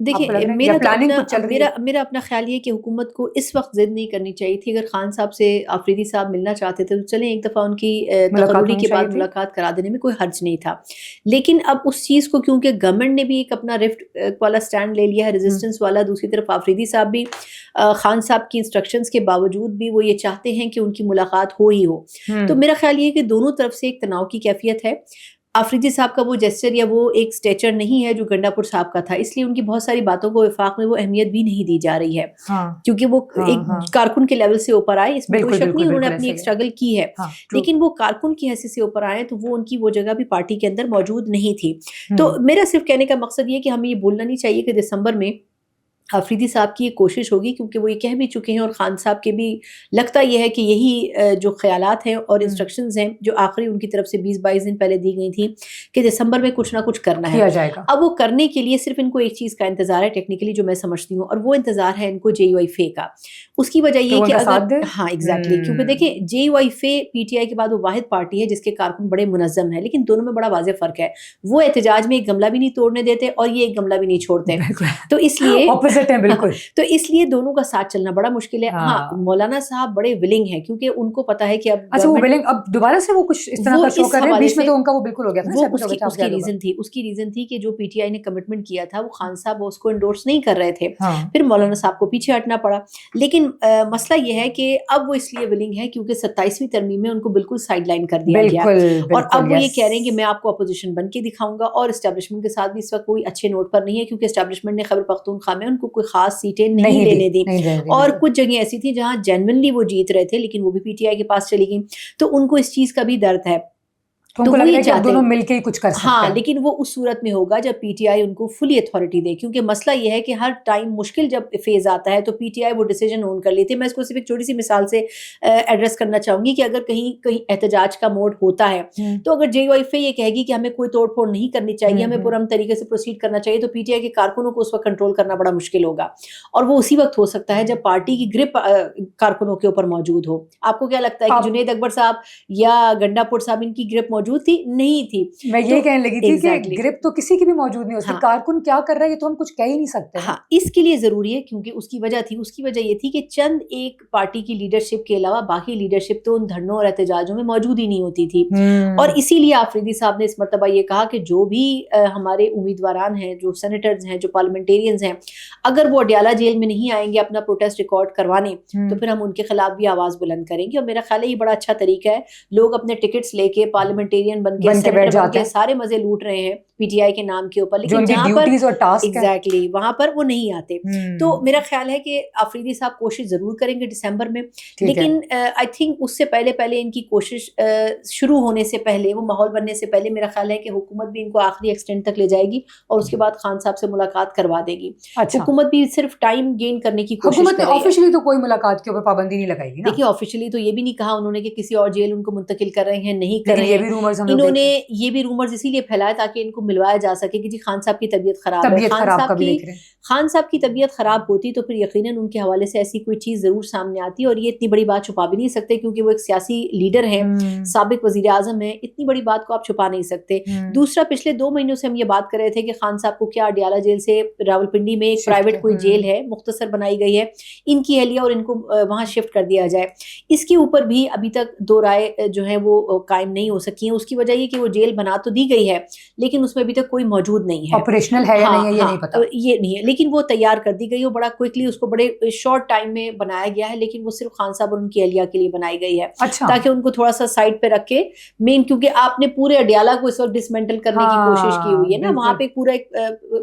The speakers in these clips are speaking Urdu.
دیکھیں میرا اپنا خیال یہ ہے کہ حکومت کو اس وقت ضد نہیں کرنی چاہیے تھی. اگر خان صاحب سے آفریدی صاحب ملنا چاہتے تھے تو چلیں ایک دفعہ ان کی تقرری کے بعد ملاقات کرا دینے میں کوئی حرج نہیں تھا. لیکن اب اس چیز کو کیونکہ گورنمنٹ نے بھی ایک اپنا رفٹ والا سٹینڈ لے لیا ہے, ریزسٹنس والا, دوسری طرف آفریدی صاحب بھی خان صاحب کی انسٹرکشنز کے باوجود بھی وہ یہ چاہتے ہیں کہ ان کی ملاقات ہو ہی ہو. تو میرا خیال یہ ہے کہ دونوں طرف سے ایک تناؤ کی کیفیت ہے. آفریدی صاحب کا وہ جیسچر یا وہ ایک سٹیچر نہیں ہے جو گنڈا پور صاحب کا تھا, اس لیے ان کی بہت ساری باتوں کو وفاق میں وہ اہمیت بھی نہیں دی جا رہی ہے, کیونکہ وہ ایک کارکن کے لیول سے اوپر آئے, اس میں کوئی شک نہیں, انہوں نے اپنی ایک اسٹرگل کی ہے, لیکن وہ کارکن کی حیثیت سے اوپر آئے تو وہ ان کی وہ جگہ بھی پارٹی کے اندر موجود نہیں تھی. تو میرا صرف کہنے کا مقصد یہ کہ ہمیں یہ بھولنا نہیں چاہیے کہ دسمبر میں آفریدی صاحب کی یہ کوشش ہوگی, کیونکہ وہ یہ کہہ بھی چکے ہیں اور خان صاحب کے بھی لگتا یہ ہے کہ یہی جو خیالات ہیں اور انسٹرکشنز ہیں جو آخری ان کی طرف سے 20-22 دن پہلے دی گئی تھیں کہ دسمبر میں کچھ نہ کچھ کرنا ہے. اب وہ کرنے کے لیے صرف ان کو ایک چیز کا انتظار ہے ٹیکنیکلی جو میں سمجھتی ہوں, اور وہ انتظار ہے ان کو جے یو آئی فے کا. اس کی وجہ یہ کہ اگر ہاں ایگزیکٹلی, کیونکہ دیکھیں جے you I Fe P T I کے بعد وہ واحد پارٹی ہے جس کے کارکن بڑے منظم ہیں, لیکن دونوں میں بڑا واضح فرق ہے. وہ احتجاج میں ایک گملہ بھی نہیں توڑنے دیتے اور یہ ایک گملہ بھی نہیں چھوڑتے, تو اس لیے بالکل تو اس لیے دونوں کا ساتھ چلنا بڑا مشکل ہے. ہاں مولانا صاحب بڑے ولنگ ہیں کیونکہ ان کو پتا ہے کہ اب دوبارہ سے وہ کچھ اس طرح کا شو کر رہے ہیں, بیچ میں تو ان کا وہ بالکل ہو گیا تھا. اس کی ریزن تھی کہ جو پی ٹی آئی نے کمٹمنٹ کیا تھا وہ خان صاحب اس کو انڈورس نہیں کر رہے تھے, پھر مولانا صاحب کو پیچھے ہٹنا پڑا. لیکن مسئلہ یہ ہے کہ اب وہ اس لیے ولنگ ہے کیونکہ 27ویں ترمیم میں ان کو بالکل سائڈ لائن کر دیا گیا, اور اب وہ یہ کہہ رہے ہیں کہ میں آپ کو اپوزیشن بن کے دکھاؤں گا, اور اسٹیبلشمنٹ کے ساتھ بھی اس وقت کوئی اچھے نوٹ پر نہیں ہے کیونکہ اسٹیبلشمنٹ نے خیبر پختونخوا میں ان کو کوئی خاص سیٹیں نہیں لینے دی, اور کچھ جگہیں ایسی تھی جہاں جینوینلی وہ جیت رہے تھے لیکن وہ بھی پی ٹی آئی کے پاس چلی گئی. تو ان کو اس چیز کا بھی درد ہے, تو وہ یہ چاہتے ہیں مل کے ہی کچھ کر سکتے ہیں. ہاں لیکن وہ اس صورت میں ہوگا جب پی ٹی آئی ان کو فلی اتھارٹی دے, کیونکہ مسئلہ یہ ہے کہ ہر ٹائم مشکل جب فیز آتا ہے تو پی ٹی آئی وہ ڈیسیجن اون کر لیتی ہے. میں اس کو صرف ایک چھوٹی سی مثال سے ایڈریس کرنا چاہوں گی کہ اگر کہیں احتجاج کا موڈ ہوتا ہے تو اگر جے یو آئی یہ کہے گی کہ ہمیں کوئی توڑ پھوڑ نہیں کرنی چاہیے, ہمیں پرامن طریقے سے پروسیڈ کرنا چاہیے, تو پی ٹی آئی کے کارکنوں کو اس وقت کنٹرول کرنا بڑا مشکل ہوگا, اور وہ اسی وقت ہو سکتا ہے جب پارٹی کی گرپ کارکنوں کے اوپر موجود ہو. آپ کو کیا لگتا ہے کہ جنید اکبر صاحب یا گنڈا پور صاحب ان کی گرپ موجود تھی؟ نہیں تھی. میں یہ کہنے لگی تھی کہ گرپ تو کسی کی بھی موجود نہیں ہو سکتی, کارکن کیا کر رہا ہے یہ تو ہم کچھ کہہ ہی نہیں سکتے. ہاں اس کے لیے ضروری ہے کیونکہ اس کی وجہ تھی, اس کی وجہ یہ تھی کہ چند ایک پارٹی کی لیڈرشپ کے علاوہ باقی لیڈرشپ تو ان دھرنوں اور احتجاجوں میں موجود ہی نہیں ہوتی تھی, اور اسی لیے آفریدی صاحب نے اس مرتبہ یہ کہا کہ جو بھی ہمارے امیدواران ہیں, جو سینیٹرز ہیں, جو پارلیمنٹیرینز ہیں, اگر وہ اڈیالہ جیل میں نہیں آئیں گے اپنا پروٹیسٹ ریکارڈ کروانے تو پھر ہم ان کے خلاف بھی آواز بلند کریں گے. اور میرا خیال ہے یہ بڑا اچھا طریقہ ہے, لوگ اپنے ٹکٹس لے کے پارلیمنٹیرین بن کے سارے مزے لوٹ رہے ہیں پی ٹی آئی کے نام کے اوپر, لیکن جہاں پر ایگزیکٹلی وہاں پر وہ نہیں آتے. تو میرا خیال ہے کہ آفریدی صاحب کوشش ضرور کریں گے دسمبر میں, لیکن آئی تھنک اس سے پہلے ان کی کوشش شروع ہونے سے پہلے, وہ ماحول بننے سے پہلے میرا خیال ہے کہ حکومت بھی ان کو آخری ایکسٹینڈ تک لے جائے گی اور اس کے بعد خان صاحب سے ملاقات کروا دے گی. حکومت بھی صرف ٹائم گین کرنے کی کوشش کرے گی. آفیشلی تو کوئی ملاقات کے اوپر پابندی نہیں لگائے گی. دیکھیے آفیشلی تو یہ بھی نہیں کہا انہوں نے کہ کسی اور جیل ان کو منتقل کر رہے ہیں, نہیں کر رہے ہیں. انہوں نے یہ بھی رومرز اسی لیے پھیلایا تاکہ ان کو ملوایا جا سکے کہ جی خان صاحب کی طبیعت خراب ہے. خان صاحب کی طبیعت خراب ہوتی تو پھر یقیناً ان کے حوالے سے ایسی کوئی چیز ضرور سامنے آتی, اور یہ اتنی بڑی بات چھپا بھی نہیں سکتے کیونکہ وہ ایک سیاسی لیڈر ہیں, سابق وزیر اعظم ہیں, اتنی بڑی بات کو آپ چھپا نہیں سکتے. دوسرا پچھلے 2 مہینوں سے ہم یہ بات کر رہے تھے کہ خان صاحب کو کیا اڈیالہ جیل سے راولپنڈی میں ایک پرائیویٹ کوئی جیل ہے مختصر بنائی گئی ہے, ان کی اہلیہ اور ان کو وہاں شفٹ کر دیا جائے. اس کے اوپر بھی ابھی تک 2 رائے جو ہیں وہ قائم نہیں ہو سکی ہیں. اس کی وجہ یہ کہ وہ جیل بنا تو دی گئی ہے لیکن اس میں ابھی تک کوئی موجود نہیں ہے, آپریشنل ہے یا نہیں ہے یہ نہیں پتا, یہ نہیں ہے, لیکن وہ تیار کر دی گئی, وہ بڑا کوئکلی اس کو بڑے شارٹ ٹائم میں بنایا گیا ہے, لیکن وہ صرف خان صاحب اور ان کی اہلیہ کے لیے بنائی گئی ہے تاکہ ان کو تھوڑا سا سائڈ پہ رکھ کے مین, کیونکہ آپ نے پورے اڈیالہ کو اس وقت ڈسمینٹل کرنے کی کوشش کی ہوئی ہے نا, وہاں پہ پورا ایک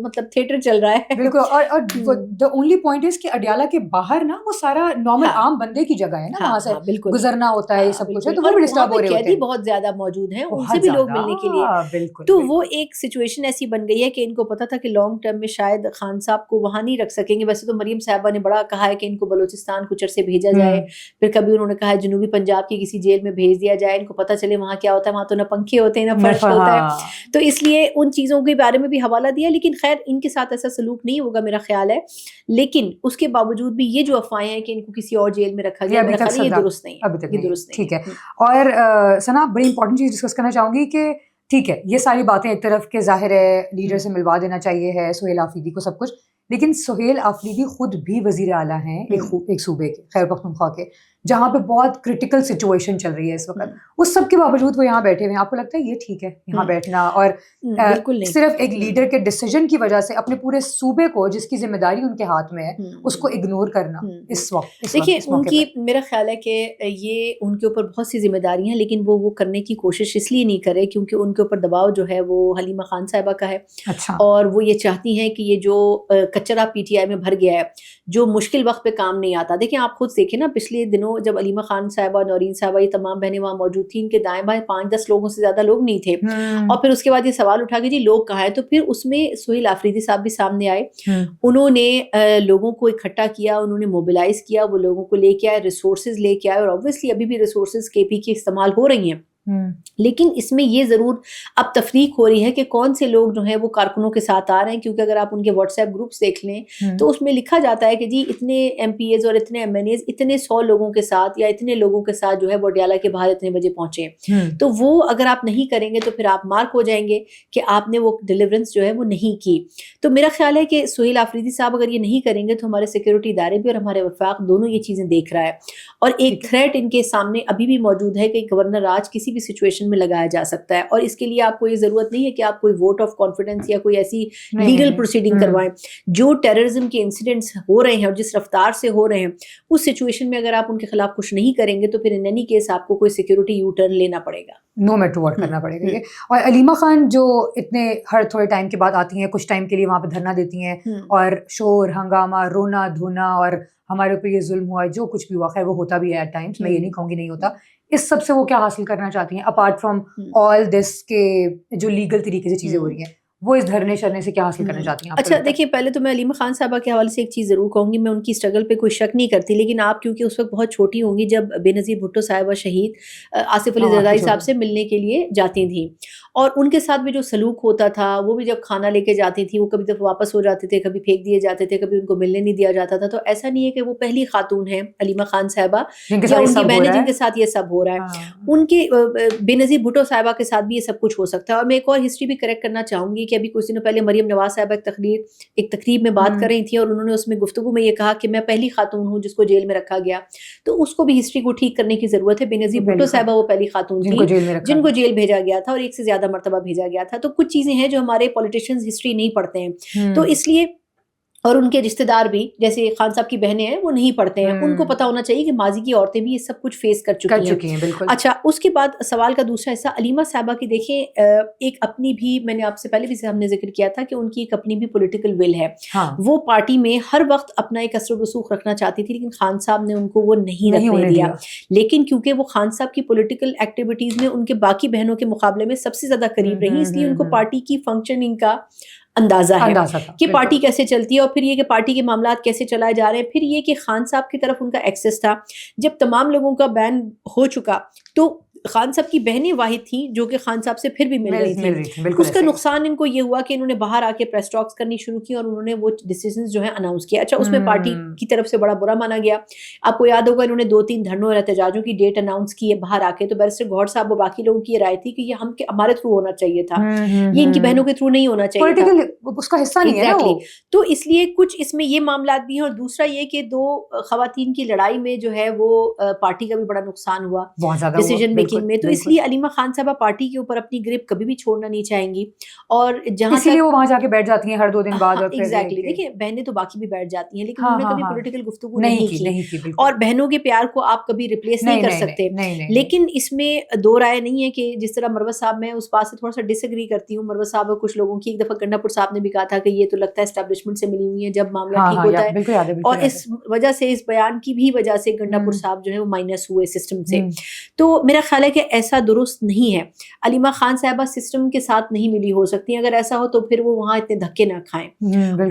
مطلب تھیٹر چل رہا ہے. بالکل, اور the only point is کہ اڈیالہ کے باہر نا وہ سارا نارمل عام بندے کی جگہ ہے نا, وہاں سے گزرنا ہوتا ہے, یہ سب کچھ ہے, تو وہ بھی ڈسٹرب ہو رہے ہوتے ہیں. بہت زیادہ موجود ہیں, ان سے بھی لوگ ملنے کے لیے, تو وہ ایک سچویشن ایسی بن گئی ہے کہ ان کو پتا تھا کہ لانگ ٹرم میں شاید خان صاحب کو وہاں نہیں رکھ سکیں گے. ویسے تو مریم صاحبہ نے بڑا کہا ہے کہ ان کو بلوچستان کچھ عرصے بھیجا جائے, پھر کبھی انہوں نے کہا ہے جنوبی پنجاب کی کسی جیل میں بھیج دیا جائے, ان کو پتہ چلے وہاں کیا ہوتا ہے, وہاں تو نہ پنکھے ہوتے ہیں نہ فرش ہوتا ہے, تو اس لیے ان چیزوں کے بارے میں بھی حوالہ دیا. لیکن خیر ان کے ساتھ ایسا سلوک نہیں ہوگا میرا خیال ہے, لیکن اس کے باوجود بھی یہ جو افواہیں ہیں کہ ان کو کسی اور جیل میں رکھا گیا, میرا خیال یہ درست نہیں ہے, یہ درست نہیں. ٹھیک ہے. اور ثنا بڑی امپورٹنٹ چیز ڈسکس کرنا چاہوں گی کہ ٹھیک ہے یہ ساری باتیں ایک طرف کہ ظاہر ہے لیڈر سے ملوا دینا چاہیے ہے سہیل آفریدی کو سب کچھ, لیکن سہیل آفریدی خود بھی وزیر اعلیٰ ہیں ایک صوبے کے، خیبر پختونخوا کے، جہاں پہ بہت کرٹیکل سچویشن چل رہی ہے اس وقت. اس سب کے باوجود وہ یہاں بیٹھے ہوئے ہیں. آپ کو لگتا ہے یہ ٹھیک ہے یہاں بیٹھنا؟ اور بالکل نہیں. صرف ایک لیڈر کے ڈیسیجن کی وجہ سے اپنے پورے صوبے کو جس کی ذمہ داری ان کے ہاتھ میں ہے اس کو اگنور کرنا اس وقت. دیکھیے ان کی، میرا خیال ہے کہ یہ ان کے اوپر بہت سی ذمہ داری ہیں، لیکن وہ کرنے کی کوشش اس لیے نہیں کرے کیونکہ ان کے اوپر دباؤ جو ہے وہ حلیمہ خان صاحبہ کا ہے. اچھا. اور وہ یہ چاہتی ہیں کہ یہ جو کچرا پی ٹی آئی میں بھر گیا ہے، جو مشکل وقت پہ کام نہیں آتا. دیکھیں آپ خود دیکھیں نا، پچھلے دنوں جب علیمہ خان صاحبہ، نورین صاحبہ، یہ تمام بہنیں وہاں موجود تھیں، ان کے دائیں بائیں 5-10 لوگوں سے زیادہ لوگ نہیں تھے. اور پھر اس کے بعد یہ سوال اٹھا کہ جی لوگ کہاں ہیں، تو پھر اس میں سہیل آفریدی صاحب بھی سامنے آئے. انہوں نے لوگوں کو اکٹھا کیا، انہوں نے موبلائز کیا، وہ لوگوں کو لے کے آئے، ریسورسز لے کے آئے. اور obviously ابھی بھی ریسورسز کے پی کی استعمال ہو رہی ہیں، لیکن اس میں یہ ضرور اب تفریق ہو رہی ہے کہ کون سے لوگ جو ہیں وہ کارکنوں کے ساتھ آ رہے ہیں. کیونکہ اگر آپ ان کے واٹس ایپ گروپس دیکھ لیں تو اس میں لکھا جاتا ہے کہ جی اتنے ایم پی ایز اور اتنے ایم این ایز اتنے 100 لوگوں کے ساتھ یا اتنے لوگوں کے ساتھ جو ہے وڈیالہ کے باہر اتنے بجے پہنچے. تو وہ اگر آپ نہیں کریں گے تو پھر آپ مارک ہو جائیں گے کہ آپ نے وہ ڈیلیورنس جو ہے وہ نہیں کی. تو میرا خیال ہے کہ سہیل آفریدی صاحب اگر یہ نہیں کریں گے تو ہمارے سیکورٹی ادارے بھی اور ہمارے وفاق دونوں یہ چیزیں دیکھ رہا ہے. اور ایک تھریٹ ان کے سامنے ابھی بھی موجود ہے کہ گورنر راج کسی بھی سچویشن میں لگایا جا سکتا ہے. اور اس کے لیے آپ کو یہ ضرورت نہیں ہے کہ آپ کوئی ووٹ آف کانفیڈنس یا کوئی ایسی لیگل پروسیڈنگ کروائیں. جو ٹیررزم کے انسیڈنٹس ہو رہے ہیں اور جس رفتار سے ہو رہے ہیں اس سچویشن میں اگر آپ ان کے خلاف کچھ نہیں کریں گے تو پھر ان اینی کیس آپ کو کوئی سیکورٹی یو ٹرن لینا پڑے گا، نو میٹر واٹ کرنا پڑے گا. اور علیمہ خان جو اتنے ہر تھوڑے ٹائم کے بعد آتی ہیں، کچھ ٹائم کے لیے وہاں پہ دھرنا دیتی ہیں اور شور ہنگامہ، رونا دھونا، اور ہمارے اوپر یہ ظلم ہوا ہے، جو کچھ بھی ہوا، خیر وہ ہوتا بھی ہے ایٹ ٹائمس، میں یہ نہیں کہوں گی نہیں ہوتا. اس سب سے وہ کیا حاصل کرنا چاہتی ہیں اپارٹ فرام آل دس کے جو لیگل طریقے سے چیزیں ہو رہی ہیں، وہ اس دھرنے شرنے سے کیا حاصل کرنا چاہتی ہیں؟ اچھا دیکھیے، پہلے تو میں علیمہ خان صاحبہ کے حوالے سے ایک چیز ضرور کہوں گی، میں ان کی اسٹرگل پہ کوئی شک نہیں کرتی، لیکن آپ کیونکہ اس وقت بہت چھوٹی ہوں گی جب بے نظیر بھٹو صاحبہ شہید آصف علی زرداری صاحب سے ملنے کے لیے جاتی تھیں، اور ان کے ساتھ بھی جو سلوک ہوتا تھا، وہ بھی جب کھانا لے کے جاتی تھی وہ کبھی دفعہ واپس ہو جاتے تھے، کبھی پھینک دیے جاتے تھے، کبھی ان کو ملنے نہیں دیا جاتا تھا. تو ایسا نہیں ہے کہ وہ پہلی خاتون ہیں علیمہ خان صاحبہ یا ان کی بہنیں جن کے ساتھ یہ سب ہو رہا ہے. ان کے بے نظیر بھٹو صاحبہ کے ساتھ بھی یہ سب کچھ ہو سکتا ہے. اور میں ایک اور ہسٹری بھی کریکٹ کرنا چاہوں گی کہ ابھی کچھ دنوں پہلے مریم نواز صاحبہ ایک تقریب میں بات کر رہی تھی اور انہوں نے اس میں گفتگو میں یہ کہا کہ میں پہلی خاتون ہوں جس کو جیل میں رکھا گیا. تو اس کو بھی ہسٹری کو ٹھیک کرنے کی ضرورت ہے. بے نظیر بھٹو صاحبہ وہ پہلی خاتون تھی جن کو جیل بھیجا گیا تھا اور ایک سے زیادہ مرتبہ بھیجا گیا تھا. تو کچھ چیزیں ہیں جو ہمارے پولیٹیشینز ہسٹری نہیں پڑھتے ہیں، تو اس لیے، اور ان کے رشتہ دار بھی جیسے خان صاحب کی بہنیں ہیں وہ نہیں پڑھتے ہیں، ان کو پتہ ہونا چاہیے کہ ماضی کی عورتیں بھی یہ سب کچھ فیس کر چکی ہیں. بالکل. اچھا، اس کے بعد سوال کا دوسرا حصہ علیمہ صاحبہ کی دیکھیں، ایک اپنی بھی، میں نے آپ سے پہلے بھی ہم نے ذکر کیا تھا کہ ان کی ایک اپنی بھی پولیٹیکل ول ہے. وہ پارٹی میں ہر وقت اپنا ایک اثر و رسوخ رکھنا چاہتی تھی، لیکن خان صاحب نے ان کو وہ نہیں رکھنے دیا. لیکن کیونکہ وہ خان صاحب کی پولیٹیکل ایکٹیویٹیز میں ان کے باقی بہنوں کے مقابلے میں سب سے زیادہ قریب رہی، اس لیے ان کو پارٹی کی فنکشننگ کا اندازہ ہے کہ پارٹی کیسے چلتی ہے، اور پھر یہ کہ پارٹی کے معاملات کیسے چلائے جا رہے ہیں. پھر یہ کہ خان صاحب کی طرف ان کا ایکسس تھا. جب تمام لوگوں کا بین ہو چکا تو خان صاحب کی بہنیں واحد تھیں جو کہ خان صاحب سے پھر بھی مل رہی تھیں. اس کا نقصان ان کو یہ ہوا کہ انہوں نے باہر آ کے پریس ٹاکس کرنی شروع کی اور انہوں نے وہ ڈیسیژنز جو ہیں اناؤنس کیا. اچھا، اس میں پارٹی کی طرف سے بڑا برا مانا گیا. آپ کو یاد ہوگا انہوں نے 2-3 دھرنوں اور احتجاجوں کی ڈیٹ اناؤنس کی ہے باہر آ کے. تو بیرسٹر گوہر صاحب و باقی لوگوں کی یہ رائے تھی کہ یہ ہمارے تھرو ہونا چاہیے تھا، یہ ان کی بہنوں کے تھرو نہیں ہونا چاہیے تھا، اس کا حصہ نہیں ہے. تو اس لیے کچھ اس میں یہ معاملات بھی ہیں. اور دوسرا یہ کہ 2 خواتین کی لڑائی میں جو ہے وہ پارٹی کا بھی بڑا نقصان ہوا ڈیسیژن میکنگ میں. تو اس لیے علیمہ خان صاحبہ پارٹی کے اوپر اپنی گرپ کبھی بھی چھوڑنا نہیں چاہیں گی، اور جہاں اسی لیے وہ وہاں جا کے بیٹھ جاتی ہیں ہر 2 دن بعد. اور ایگزیکٹلی، دیکھیں بہنیں تو باقی بھی بیٹھ جاتی ہیں، لیکن انہوں نے کبھی پولیٹیکل گفتگو نہیں کی. اور بہنوں کے پیار کو آپ کبھی ریپلیس نہیں کر سکتے. لیکن اس میں 2 رائے نہیں ہے کہ جس طرح مروت صاحب، میں اس بات سے تھوڑا سا ڈس ایگری کرتی ہوں. مروت صاحب اور کچھ لوگوں کی، ایک دفعہ گنڈا پور صاحب نے بھی کہا تھا کہ یہ تو لگتا ہے اسٹیبلشمنٹ سے ملی ہوئی ہیں جب معاملہ ٹھیک ہوتا ہے، اور اس وجہ سے، اس بیان کی بھی وجہ سے گنڈا پور صاحب جو ہے وہ مائنس ہوئے سسٹم سے. تو میرا خیال ہے کہ ایسا درست نہیں ہے. علیمہ خان صاحبہ سسٹم کے ساتھ نہیں ملی ہو سکتی. اگر ایسا ہو تو پھر وہ وہاں اتنے دھکے نہ کھائیں.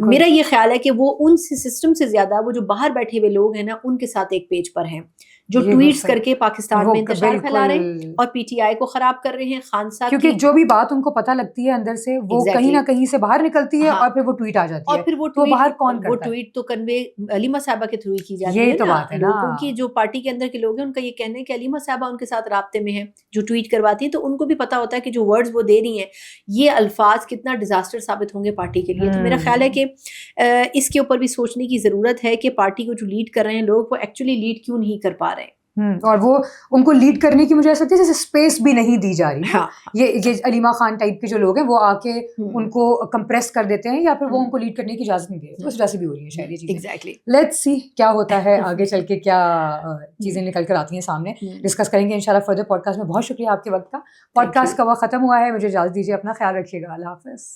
میرا یہ خیال ہے کہ وہ ان سسٹم سے زیادہ وہ جو باہر بیٹھے ہوئے لوگ ہیں نا ان کے ساتھ ایک پیج پر ہیں. جو یہ ٹویٹس صحیح، کر کے پاکستان وہ میں انتشار پھیلا رہے ہیں بالکل، اور پی ٹی آئی کو خراب کر رہے ہیں. خان صاحب کیونکہ کی جو بھی بات ان کو پتہ لگتی ہے اندر سے وہ کہیں ایگزیکٹلی نہ کہیں سے باہر نکلتی ہے ہاں، اور پھر وہ ٹویٹ آ جاتی اور ہے. پھر وہ تو باہر کون وہ کرتا ہے؟ ٹویٹ تو کنوے علیمہ صاحبہ کے تھرو ہی کی جاتی یہی ہے تو نا. بات ہے نا. لوگوں کی جو پارٹی کے اندر کے لوگ ہیں ان کا یہ کہنا ہے کہ علیمہ صاحبہ ان کے ساتھ رابطے میں ہیں جو ٹویٹ کرواتی ہیں, تو ان کو بھی پتا ہوتا ہے کہ جو ورڈز وہ دے رہی ہیں یہ الفاظ کتنا ڈیزاسٹر ثابت ہوں گے پارٹی کے لیے. تو میرا خیال ہے کہ اس کے اوپر بھی سوچنے کی ضرورت ہے کہ پارٹی کو جو لیڈ کر رہے ہیں لوگ وہ ایکچولی لیڈ کیوں نہیں کر پا رہے ہیں. اور وہ ان کو لیڈ کرنے کی مجھے ایسا لگتا ہے جیسے اسپیس بھی نہیں دی جا رہی نا. ہاں یہ علیمہ خان ٹائپ کے جو لوگ ہیں وہ آ کے ان کو کمپریس کر دیتے ہیں یا پھر وہ ان کو لیڈ کرنے کی اجازت نہیں دے رہے. اس وجہ سے بھی ہو رہی ہے شاید یہ چیزیں. ایگزیکٹلی. لیٹس سی کیا ہوتا ہے آگے چل کے, کیا چیزیں نکل کر آتی ہیں سامنے, ڈسکس کریں گے انشاءاللہ فردر پوڈ کاسٹ میں. بہت شکریہ آپ کے وقت کا. پوڈ کاسٹ کا وقت ختم ہوا ہے, مجھے اجازت دیجیے, اپنا خیال رکھیے گا. اللہ حافظ.